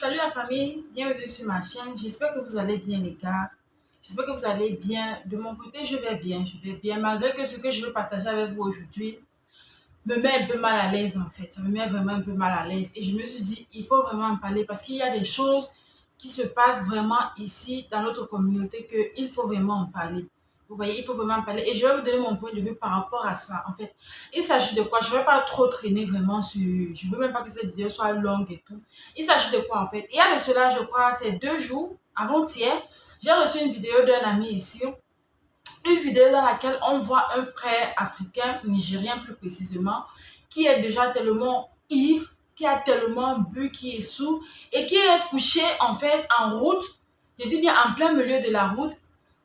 Salut la famille, bienvenue sur ma chaîne. J'espère que vous allez bien les gars. J'espère que vous allez bien. De mon côté, je vais bien. Malgré que ce que je veux partager avec vous aujourd'hui me met un peu mal à l'aise en fait. Ça me met vraiment un peu mal à l'aise. Et je me suis dit, il faut vraiment en parler parce qu'il y a des choses qui se passent vraiment ici dans notre communauté qu'il faut vraiment en parler. Vous voyez, il faut vraiment en parler. Et je vais vous donner mon point de vue par rapport à ça. En fait, il s'agit de quoi? Je ne vais pas trop traîner vraiment sur... Je ne veux même pas que cette vidéo soit longue et tout. Il s'agit de quoi en fait? Il y a de cela, je crois, c'est 2 jours, avant-hier, j'ai reçu une vidéo d'un ami ici, une vidéo dans laquelle on voit un frère africain, nigérien plus précisément, qui est déjà tellement ivre, qui a tellement bu, qui est sous et qui est couché en fait en route, je dis bien en plein milieu de la route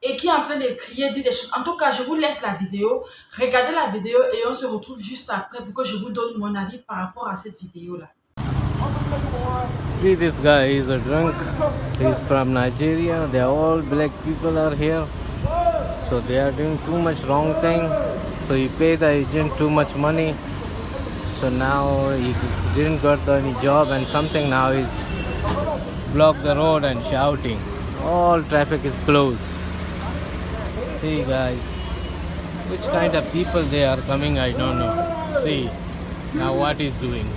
et qui est en train de crier, dire des choses. En tout cas, je vous laisse la vidéo, regardez la vidéo et on se retrouve juste après pour que je vous donne mon avis par rapport à cette vidéo-là. See this guy, he's a drunk. He's from Nigeria. They are all black people are here. So they are doing too much wrong thing. So he paid the agent too much money. So now he didn't got any job and something now he's blocked the road and shouting. All traffic is closed. See guys, which kind of people they are coming I don't know. See, now what he's doing.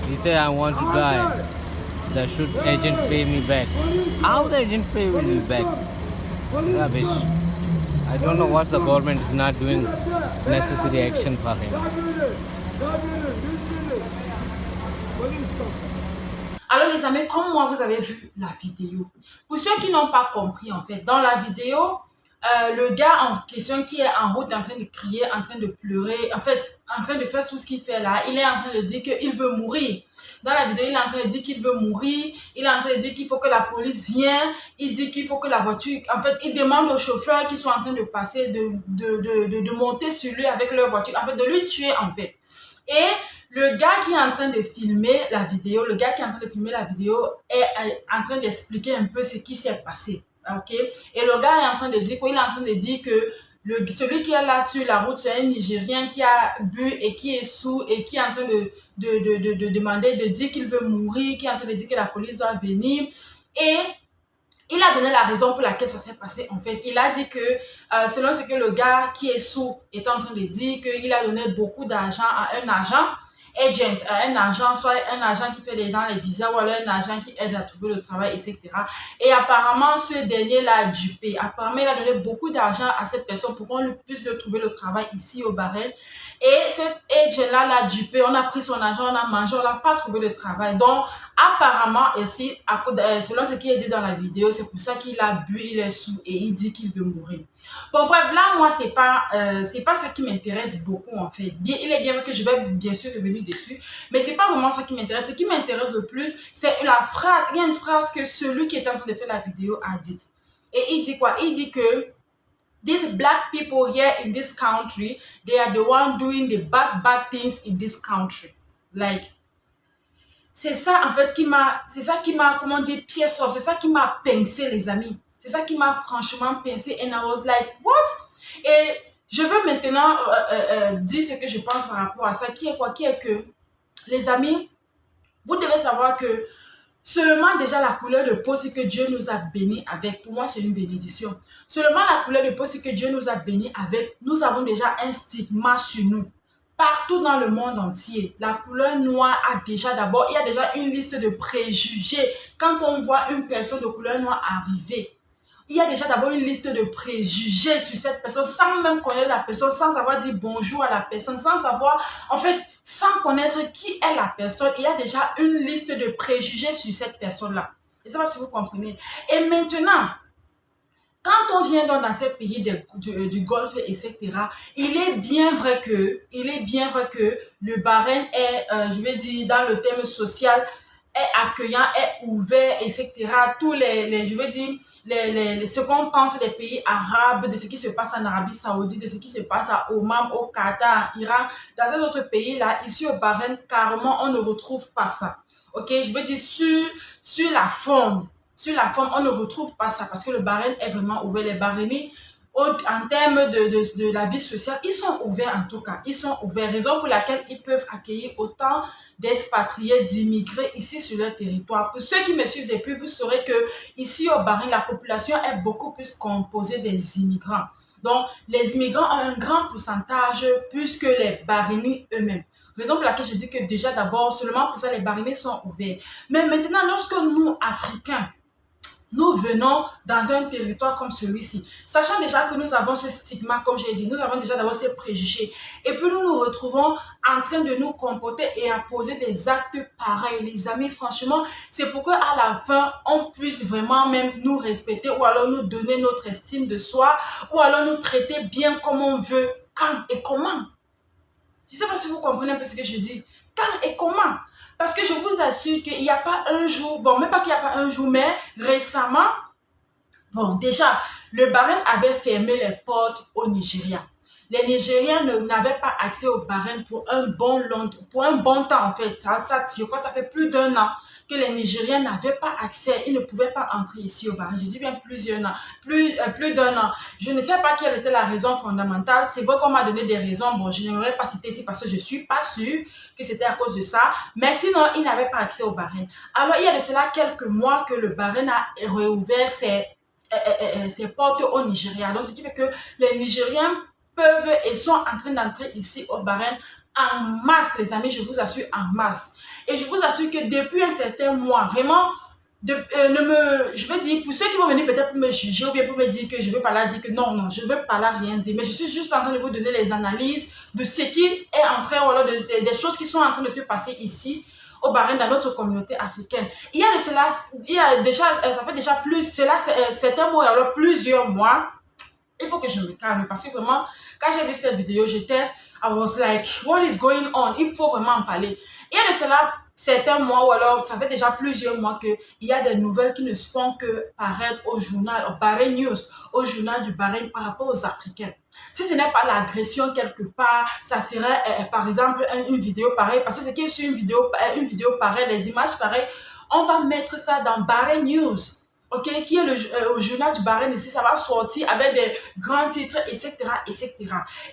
He say I want to die. The should agent pay me back. How the agent pay me back? Rubbish. I don't know what the government is not doing necessary action for him. Alors les amis, comme moi, vous avez vu la vidéo. Pour ceux qui n'ont pas compris, en fait, dans la vidéo, le gars en question qui est en route en train de crier, en train de pleurer, en fait, en train de faire tout ce qu'il fait là, il est en train de dire qu'il veut mourir. Dans la vidéo, il est en train de dire qu'il veut mourir, il est en train de dire qu'il faut que la police vienne, il dit qu'il faut que la voiture, en fait, il demande aux chauffeurs qui sont en train de passer de monter sur lui avec leur voiture, en fait, de lui tuer en fait. Et le gars qui est en train de filmer la vidéo, le gars qui est en train de filmer la vidéo est en train d'expliquer un peu ce qui s'est passé. Ok? Et le gars est en train de dire quoi? Il est en train de dire que celui qui est là sur la route, c'est un Nigérien qui a bu et qui est sous et qui est en train de demander, de dire qu'il veut mourir, qui est en train de dire que la police doit venir. Et il a donné la raison pour laquelle ça s'est passé en fait. Il a dit que selon ce que le gars qui est sous est en train de dire, qu'il a donné beaucoup d'argent à un agent agent, un agent, soit un agent qui fait dans les visas ou alors un agent qui aide à trouver le travail, etc. Et apparemment, ce dernier l'a dupé. Apparemment, il a donné beaucoup d'argent à cette personne pour qu'on puisse le trouver le travail ici au Bahreïn. Et cet agent-là l'a dupé. On a pris son argent, on a mangé, on n'a pas trouvé le travail. Donc, apparemment, aussi, selon ce qui est dit dans la vidéo, c'est pour ça qu'il a bu, il est sous et il dit qu'il veut mourir. Bon, bref, là, moi, c'est pas ça qui m'intéresse beaucoup, en fait. Il est bien vrai que je vais bien sûr revenir dessus, mais c'est pas vraiment ça qui m'intéresse. Ce qui m'intéresse le plus, c'est la phrase. Il y a une phrase que celui qui est en train de faire la vidéo a dite. Et il dit quoi? Il dit que these black people here in this country, they are the one doing the bad things in this country. Like, c'est ça en fait c'est ça qui m'a, comment dire, pièce off, c'est ça qui m'a pincé les amis. C'est ça qui m'a franchement pincé and I was like, what? Et je veux maintenant dire ce que je pense par rapport à ça, qui est quoi? Qui est que, les amis, vous devez savoir que seulement déjà la couleur de peau, c'est que Dieu nous a bénis avec. Pour moi, c'est une bénédiction. Seulement la couleur de peau, c'est que Dieu nous a bénis avec. Nous avons déjà un stigma sur nous. Partout dans le monde entier, la couleur noire a déjà d'abord, il y a déjà une liste de préjugés. Quand on voit une personne de couleur noire arriver, il y a déjà d'abord une liste de préjugés sur cette personne sans même connaître la personne, sans savoir dire bonjour à la personne, sans savoir, en fait, sans connaître qui est la personne. Il y a déjà une liste de préjugés sur cette personne-là. Je ne sais pas si vous comprenez. Et maintenant, quand on vient dans ces pays du Golfe, etc., il est bien vrai que le Bahreïn est, je vais dire, dans le thème social, est accueillant, est ouvert, etc. Tous je veux dire, ce qu'on pense des pays arabes, de ce qui se passe en Arabie Saoudite, de ce qui se passe à Oman, au Qatar, en Iran, dans ces autres pays-là, ici au Bahreïn, carrément, on ne retrouve pas ça. Ok, je veux dire, sur la forme, on ne retrouve pas ça parce que le Bahreïn est vraiment ouvert. Les Bahreïnis, en termes de la vie sociale, ils sont ouverts en tout cas. Ils sont ouverts, raison pour laquelle ils peuvent accueillir autant d'expatriés, d'immigrés ici sur leur territoire. Pour ceux qui me suivent depuis, vous saurez que ici au Bahreïn, la population est beaucoup plus composée des immigrants. Donc, les immigrants ont un grand pourcentage plus que les Bahreïnis eux-mêmes. Raison pour laquelle je dis que déjà d'abord, seulement pour ça, les Bahreïnais sont ouverts. Mais maintenant, lorsque nous, Africains, nous venons dans un territoire comme celui-ci, sachant déjà que nous avons ce stigma, comme j'ai dit, nous avons déjà d'abord ces préjugés, et puis nous nous retrouvons en train de nous comporter et à poser des actes pareils, les amis, franchement, c'est pour qu'à la fin, on puisse vraiment même nous respecter, ou alors nous donner notre estime de soi, ou alors nous traiter bien comme on veut, quand et comment. Je ne sais pas si vous comprenez un peu ce que je dis. Quand et comment? Parce que je vous assure qu'il n'y a pas un jour, bon, même pas qu'il n'y a pas un jour, mais récemment, bon, déjà, le Bahreïn avait fermé les portes au Nigeria. Les Nigériens n'avaient pas accès au Bahreïn pour un bon temps, en fait. Je crois que ça fait plus d'1 an que les Nigériens n'avaient pas accès. Ils ne pouvaient pas entrer ici au Bahreïn. Je dis bien plusieurs ans, plus d'1 an. Je ne sais pas quelle était la raison fondamentale. C'est vrai qu'on m'a donné des raisons. Bon, je n'aimerais pas citer ici parce que je ne suis pas sûre que c'était à cause de ça. Mais sinon, ils n'avaient pas accès au Bahreïn. Alors, il y a de cela quelques mois que le Bahreïn a réouvert ses portes au Nigeria. Donc, ce qui fait que les Nigériens peuvent et sont en train d'entrer ici au Bahreïn en masse, les amis, je vous assure, en masse. Et je vous assure que depuis un certain mois, vraiment, je veux dire, pour ceux qui vont venir peut-être pour me juger ou bien pour me dire que je ne veux pas là dire que non, non, je ne veux pas là rien dire, mais je suis juste en train de vous donner les analyses de ce qui est en train, voilà, des choses qui sont en train de se passer ici au Bahreïn, dans notre communauté africaine. Il y a de cela, il y a déjà, ça fait déjà certains mois, alors plusieurs mois, il faut que je me calme parce que vraiment, quand j'ai vu cette vidéo, I was like, what is going on? Il faut vraiment en parler. Il y a de cela certains mois, ou alors ça fait déjà plusieurs mois qu'il y a des nouvelles qui ne se font que paraître au journal, au Bahreïn News, au journal du Bahreïn par rapport aux Africains. Si ce n'est pas l'agression quelque part, ça serait par exemple une vidéo pareille, parce que c'est qui sur une vidéo pareille, les images pareilles, on va mettre ça dans Bahreïn News. Ok, qui est au journal du Bahreïn ici, ça va sortir avec des grands titres, etc., etc.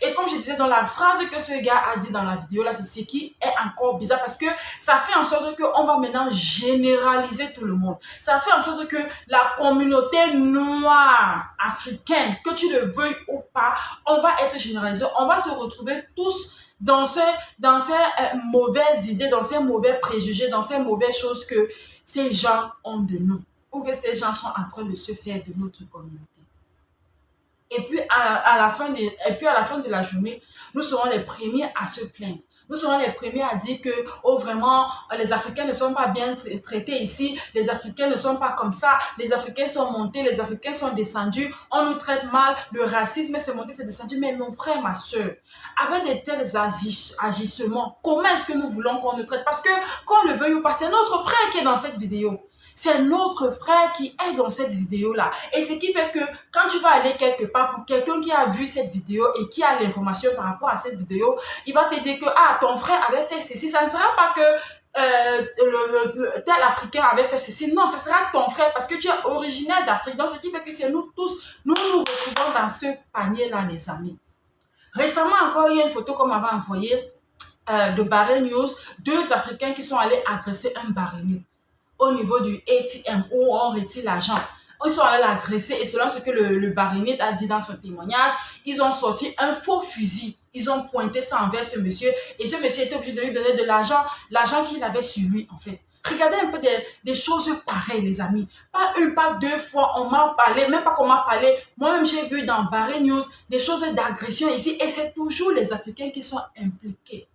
Et comme je disais dans la phrase que ce gars a dit dans la vidéo là, c'est ce qui est encore bizarre parce que ça fait en sorte qu'on va maintenant généraliser tout le monde. Ça fait en sorte que la communauté noire africaine, que tu le veuilles ou pas, on va être généralisé. On va se retrouver tous dans ces mauvaises idées, dans ces mauvais préjugés, dans ces mauvaises choses que ces gens ont de nous, ou que ces gens sont en train de se faire de notre communauté. Et puis à la fin de la journée, nous serons les premiers à se plaindre. Nous serons les premiers à dire que, oh vraiment, les Africains ne sont pas bien traités ici, les Africains ne sont pas comme ça, les Africains sont montés, les Africains sont descendus, on nous traite mal, le racisme c'est monté, c'est descendu. Mais mon frère, ma soeur, avec de tels agissements, comment est-ce que nous voulons qu'on nous traite? Parce que, qu'on le veuille ou pas, c'est notre frère qui est dans cette vidéo. C'est notre frère qui est dans cette vidéo-là. Et ce qui fait que quand tu vas aller quelque part, pour quelqu'un qui a vu cette vidéo et qui a l'information par rapport à cette vidéo, il va te dire que ah, ton frère avait fait ceci. Ça ne sera pas que tel Africain avait fait ceci. Non, ce sera ton frère parce que tu es originaire d'Afrique. Donc, ce qui fait que c'est nous tous, nous nous retrouvons dans ce panier-là, les amis. Récemment encore, il y a une photo qu'on m'avait envoyée de Bahreïn News. 2 Africains qui sont allés agresser un Bahreïnien au niveau du ATM où on retire l'argent. Ils sont allés l'agresser et selon ce que le Bahreïnien a dit dans son témoignage, ils ont sorti un faux fusil. Ils ont pointé ça envers ce monsieur et ce monsieur était obligé de lui donner de l'argent qu'il avait sur lui en fait. Regardez un peu des choses pareilles, les amis. Pas une, pas 2 fois, on m'a parlé, même pas qu'on m'a parlé. Moi-même, j'ai vu dans Bahreïn News des choses d'agression ici et c'est toujours les Africains qui sont impliqués.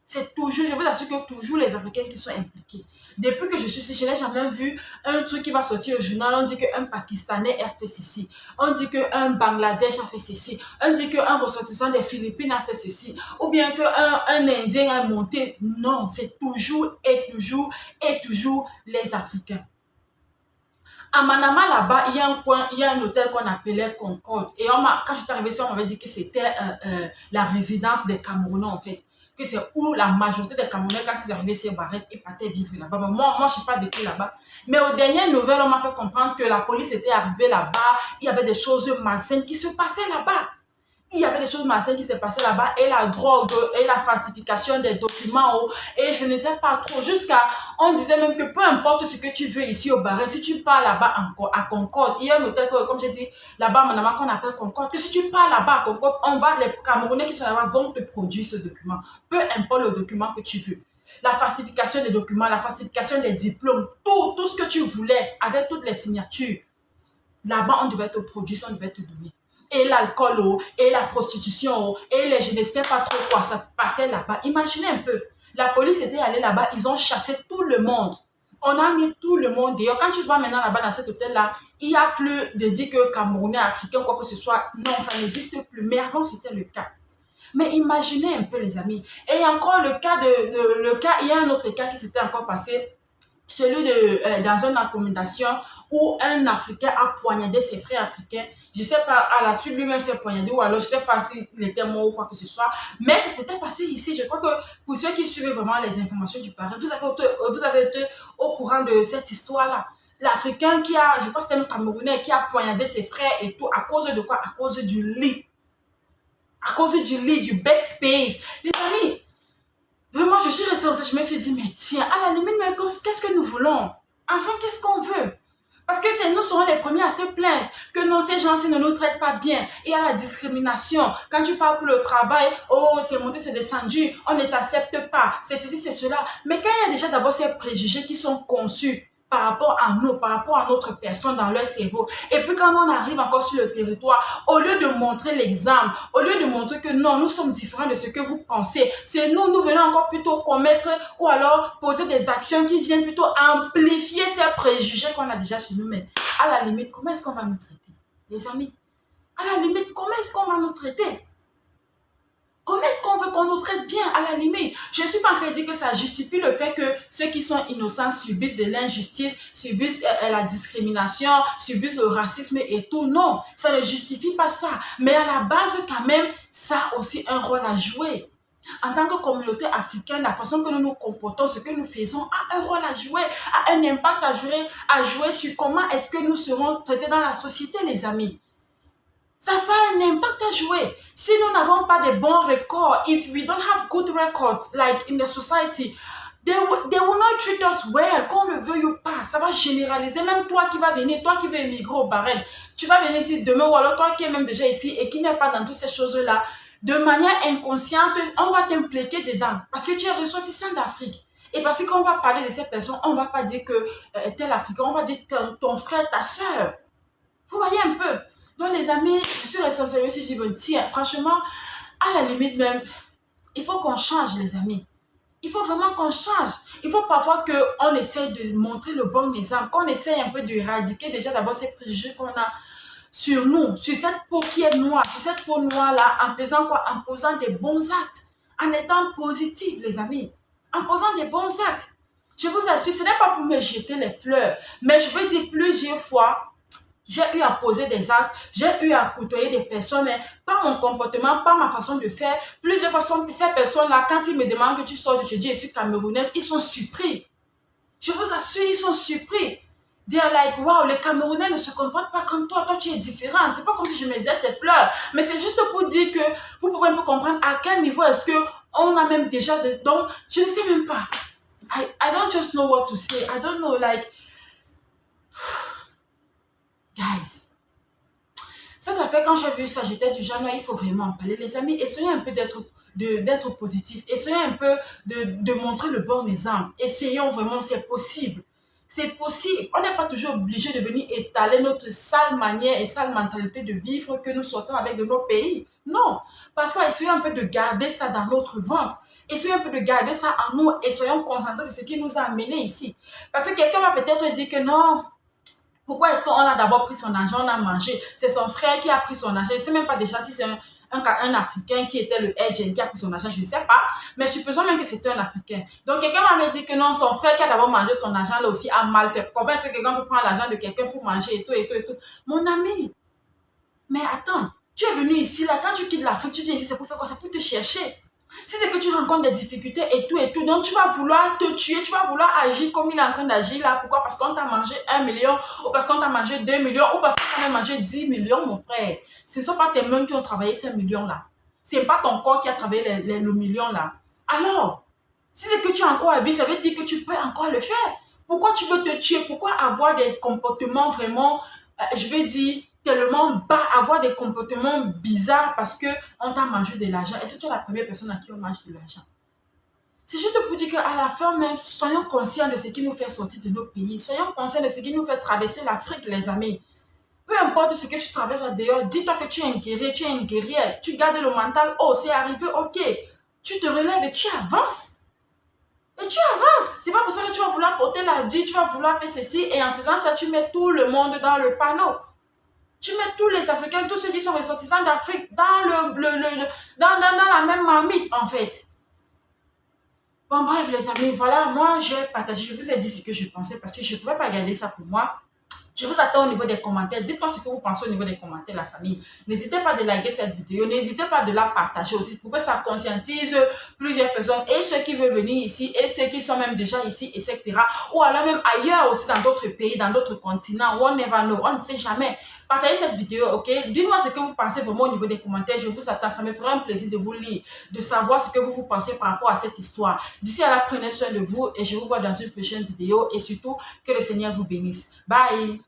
C'est toujours, je vous assure que toujours les Africains qui sont impliqués. Depuis que je suis ici, je n'ai jamais vu un truc qui va sortir au journal. On dit qu'un Pakistanais a fait ceci. On dit qu'un Bangladesh a fait ceci. On dit qu'un ressortissant des Philippines a fait ceci. Ou bien qu'un Indien a monté. Non, c'est toujours et toujours et toujours les Africains. À Manama, là-bas, il y a un coin, il y a un hôtel qu'on appelait Concorde. Et quand je suis arrivée ici, on m'avait dit que c'était la résidence des Camerounais, en fait. que c'est où la majorité des Camerounais, quand ils arrivaient sur Barrette, ils partaient vivre là-bas. Moi, je n'ai pas vécu là-bas. Mais aux dernières nouvelles, on m'a fait comprendre que la police était arrivée là-bas. Il y avait des choses malsaines qui se passaient là-bas. Il y avait des choses malsaines qui se passaient là-bas, et la drogue, et la falsification des documents, et je ne sais pas trop. Jusqu'à, on disait même que peu importe ce que tu veux ici au Bahreïn, si tu pars là-bas à Concorde, il y a un hôtel, comme j'ai dit, là-bas, maintenant qu'on appelle Concorde, que si tu pars là-bas à Concorde, les Camerounais qui sont là-bas vont te produire ce document. Peu importe le document que tu veux. La falsification des documents, la falsification des diplômes, tout ce que tu voulais, avec toutes les signatures, là-bas, on devait te produire, on devait te donner. Et l'alcool, et la prostitution, et les je ne sais pas trop quoi, ça passait là-bas. Imaginez un peu, la police était allée là-bas, ils ont chassé tout le monde. On a mis tout le monde dehors. Quand tu vas maintenant là-bas dans cet hôtel-là, il n'y a plus de dire que Camerounais, Africains, quoi que ce soit. Non, ça n'existe plus. Mais avant, c'était le cas. Mais imaginez un peu, les amis. Et encore le cas il y a un autre cas qui s'était encore passé, celui de dans une accommodation où un Africain a poignardé ses frères africains. Je ne sais pas, à la suite lui-même s'est poignardé, ou alors je ne sais pas s'il était mort ou quoi que ce soit. Mais ça s'était passé ici. Je crois que pour ceux qui suivent vraiment les informations du Paris, vous avez été au courant de cette histoire-là. L'Africain qui a, je crois que c'était un Camerounais, qui a poignardé ses frères et tout, à cause de quoi? À cause du lit. À cause du lit, du backspace. Les amis, vraiment, je suis restée comme ça, je me suis dit, mais tiens, à la limite, qu'est-ce que nous voulons? Enfin, qu'est-ce qu'on veut? Parce que nous serons les premiers à se plaindre que non, ces gens-ci ne nous traitent pas bien. Il y a la discrimination. Quand tu pars pour le travail, oh, c'est monté, c'est descendu, on ne t'accepte pas, c'est ceci, c'est cela. Mais quand il y a déjà d'abord ces préjugés qui sont conçus par rapport à nous, par rapport à notre personne dans leur cerveau. Et puis quand on arrive encore sur le territoire, au lieu de montrer l'exemple, au lieu de montrer que non, nous sommes différents de ce que vous pensez, c'est nous venons encore plutôt commettre ou alors poser des actions qui viennent plutôt amplifier ces préjugés qu'on a déjà sur nous. Mais à la limite, comment est-ce qu'on va nous traiter, les amis? À la limite, comment est-ce qu'on va nous traiter? Comment est-ce qu'on veut qu'on nous traite bien, à la limite? Je ne suis pas en train de dire que ça justifie le fait que ceux qui sont innocents subissent de l'injustice, subissent la discrimination, subissent le racisme et tout. Non, ça ne justifie pas ça. Mais à la base, quand même, ça a aussi un rôle à jouer. En tant que communauté africaine, la façon que nous nous comportons, ce que nous faisons a un rôle à jouer, a un impact à jouer sur comment est-ce que nous serons traités dans la société, les amis. Ça a un impact à jouer. Si nous n'avons pas de bons records, if we don't have good records, like in the society, they will not treat us well, qu'on le veuille ou pas. Ça va généraliser. Même toi qui vas venir, toi qui veux émigrer au Bahreïn, tu vas venir ici demain, ou alors toi qui es même déjà ici et qui n'est pas dans toutes ces choses-là, de manière inconsciente, on va t'impliquer dedans. Parce que tu es ressortissant d'Afrique. Et parce qu'on va parler de ces personnes, on ne va pas dire que tel Africain, on va dire ton frère, ta soeur. Vous voyez un peu? Donc les amis, je suis restée observée, je dis, bon, tiens, franchement, à la limite même, il faut qu'on change, les amis. Il faut vraiment qu'on change. Il faut parfois qu'on essaye de montrer le bon exemple, qu'on essaye un peu d'éradiquer déjà d'abord ces préjugés qu'on a sur nous, sur cette peau qui est noire, sur cette peau noire-là, en faisant quoi? En posant des bons actes, en étant positif, les amis, en posant des bons actes. Je vous assure, ce n'est pas pour me jeter les fleurs, mais je veux dire plusieurs fois, j'ai eu à poser des actes, j'ai eu à côtoyer des personnes, mais par mon comportement, par ma façon de faire, plusieurs façons, ces personnes-là, quand ils me demandent que tu sors de chez Dieu, je suis camerounaise, ils sont surpris. Je vous assure, ils sont surpris. They are like, wow, les Camerounais ne se comportent pas comme toi, toi tu es différente. C'est pas comme si je me jette tes fleurs, mais c'est juste pour dire que vous pouvez un peu comprendre à quel niveau est-ce que on a même déjà de... Donc, je ne sais même pas. I don't just know what to say. I don't know, like... Guys, cette affaire, quand j'ai vu ça, j'étais du genre, il faut vraiment en parler. Les amis, essayez un peu d'être positif. Essayez un peu de montrer le bon exemple. Essayons vraiment, c'est possible. C'est possible. On n'est pas toujours obligé de venir étaler notre sale manière et sale mentalité de vivre que nous sortons avec de nos pays. Non. Parfois, essayons un peu de garder ça dans notre ventre. Essayons un peu de garder ça en nous et soyons concentrés sur ce qui nous a amenés ici. Parce que quelqu'un va peut-être dire que non, pourquoi est-ce qu'on a d'abord pris son argent, on a mangé? C'est son frère qui a pris son argent. Je ne sais même pas déjà si c'est un Africain qui était le agent qui a pris son argent, je ne sais pas. Mais supposons même que c'était un Africain. Donc quelqu'un m'a dit que non, son frère qui a d'abord mangé son argent là aussi a mal fait. Comment est-ce que quelqu'un peut prendre l'argent de quelqu'un pour manger et tout, et tout, et tout? Mon ami, mais attends, tu es venu ici là, quand tu quittes l'Afrique, tu viens ici, c'est pour faire quoi? C'est pour te chercher. Si c'est que tu rencontres des difficultés et tout, donc tu vas vouloir te tuer, tu vas vouloir agir comme il est en train d'agir là. Pourquoi? Parce qu'on t'a mangé 1 million, ou parce qu'on t'a mangé 2 millions, ou parce qu'on t'a mangé 10 millions, mon frère. Ce ne sont pas tes mains qui ont travaillé ces millions là. Ce n'est pas ton corps qui a travaillé le million là. Alors, si c'est que tu as encore à vivre, ça veut dire que tu peux encore le faire. Pourquoi tu veux te tuer? Pourquoi avoir des comportements vraiment, je vais dire, tellement bas, avoir des comportements bizarres parce qu'on t'a mangé de l'argent? Est-ce que tu es la première personne à qui on mange de l'argent? C'est juste pour dire qu'à la fin même, soyons conscients de ce qui nous fait sortir de nos pays. Soyons conscients de ce qui nous fait traverser l'Afrique, les amis. Peu importe ce que tu traverses là dehors, dis-toi que tu es un guerrier, tu es une guerrière. Tu gardes le mental, oh, c'est arrivé, ok. Tu te relèves et tu avances. Et tu avances. C'est pas pour ça que tu vas vouloir porter la vie, tu vas vouloir faire ceci. Et en faisant ça, tu mets tout le monde dans le panneau. Tu mets tous les Africains, tous ceux qui sont ressortissants d'Afrique dans dans la même marmite, en fait. Bon, bref, les amis, voilà, moi, j'ai partagé, je vous ai dit ce que je pensais parce que je ne pouvais pas garder ça pour moi. Je vous attends au niveau des commentaires. Dites-moi ce que vous pensez au niveau des commentaires, la famille. N'hésitez pas de liker cette vidéo. N'hésitez pas de la partager aussi pour que ça conscientise plusieurs personnes et ceux qui veulent venir ici et ceux qui sont même déjà ici, etc. Ou alors même ailleurs aussi dans d'autres pays, dans d'autres continents. On never know. On ne sait jamais. Partagez cette vidéo, ok? Dites-moi ce que vous pensez vraiment au niveau des commentaires. Je vous attends. Ça me ferait un plaisir de vous lire, de savoir ce que vous pensez par rapport à cette histoire. D'ici à là, prenez soin de vous et je vous vois dans une prochaine vidéo. Et surtout, que le Seigneur vous bénisse. Bye!